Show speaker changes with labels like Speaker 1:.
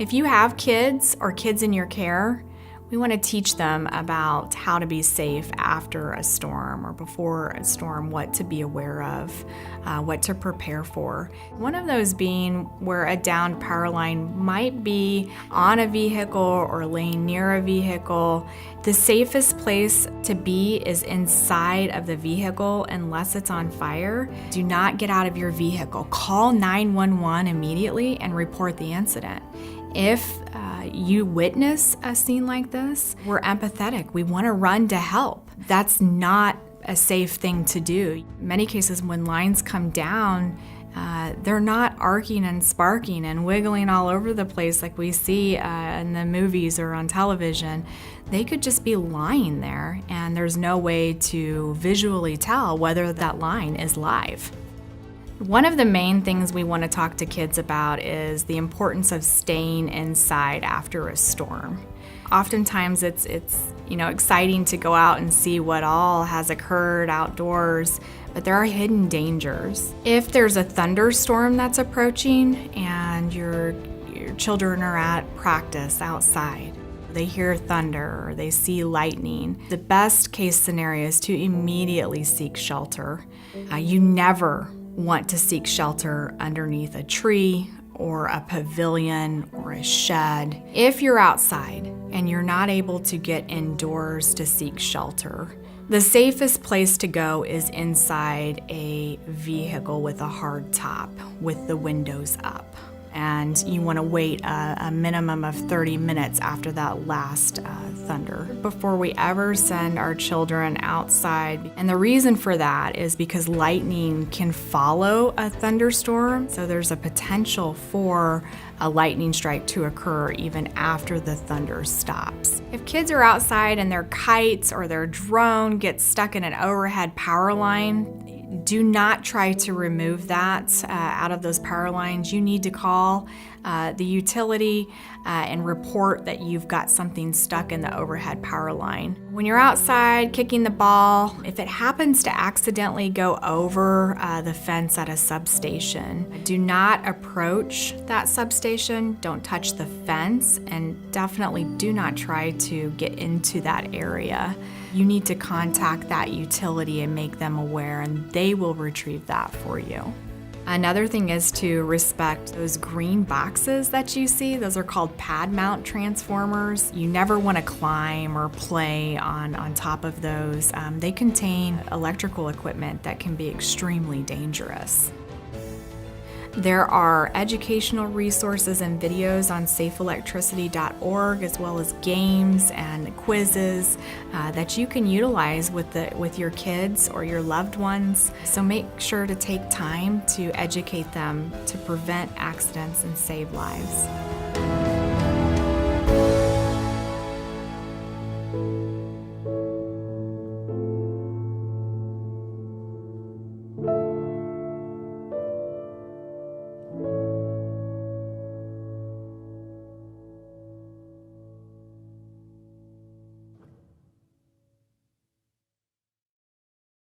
Speaker 1: If you have kids or kids in your care, we want to teach them about how to be safe after a storm or before a storm, what to be aware of, what to prepare for. One of those being where a downed power line might be on a vehicle or laying near a vehicle. The safest place to be is inside of the vehicle unless it's on fire. Do not get out of your vehicle. Call 911 immediately and report the incident. If you witness a scene like this, we're empathetic. We want to run to help. That's not a safe thing to do. In many cases, when lines come down, they're not arcing and sparking and wiggling all over the place like we see in the movies or on television. They could just be lying there, and there's no way to visually tell whether that line is live. One of the main things we want to talk to kids about is the importance of staying inside after a storm. Oftentimes it's exciting to go out and see what all has occurred outdoors, but there are hidden dangers. If there's a thunderstorm that's approaching and your children are at practice outside, they hear thunder or they see lightning, the best case scenario is to immediately seek shelter. You never want to seek shelter underneath a tree or a pavilion or a shed. If you're outside and you're not able to get indoors to seek shelter, the safest place to go is inside a vehicle with a hard top with the windows up. And you want to wait a minimum of 30 minutes after that last thunder before we ever send our children outside. And the reason for that is because lightning can follow a thunderstorm, so there's a potential for a lightning strike to occur even after the thunder stops. If kids are outside and their kites or their drone gets stuck in an overhead power line, do not try to remove that out of those power lines. You need to call the utility and report that you've got something stuck in the overhead power line. When you're outside kicking the ball, if it happens to accidentally go over the fence at a substation, do not approach that substation. Don't touch the fence, and definitely do not try to get into that area. You need to contact that utility and make them aware, and they will retrieve that for you. Another thing is to respect those green boxes that you see. Those are called pad mount transformers. You never want to climb or play on top of those. They contain electrical equipment that can be extremely dangerous. There are educational resources and videos on safeelectricity.org, as well as games and quizzes that you can utilize with your kids or your loved ones. So make sure to take time to educate them to prevent accidents and save lives.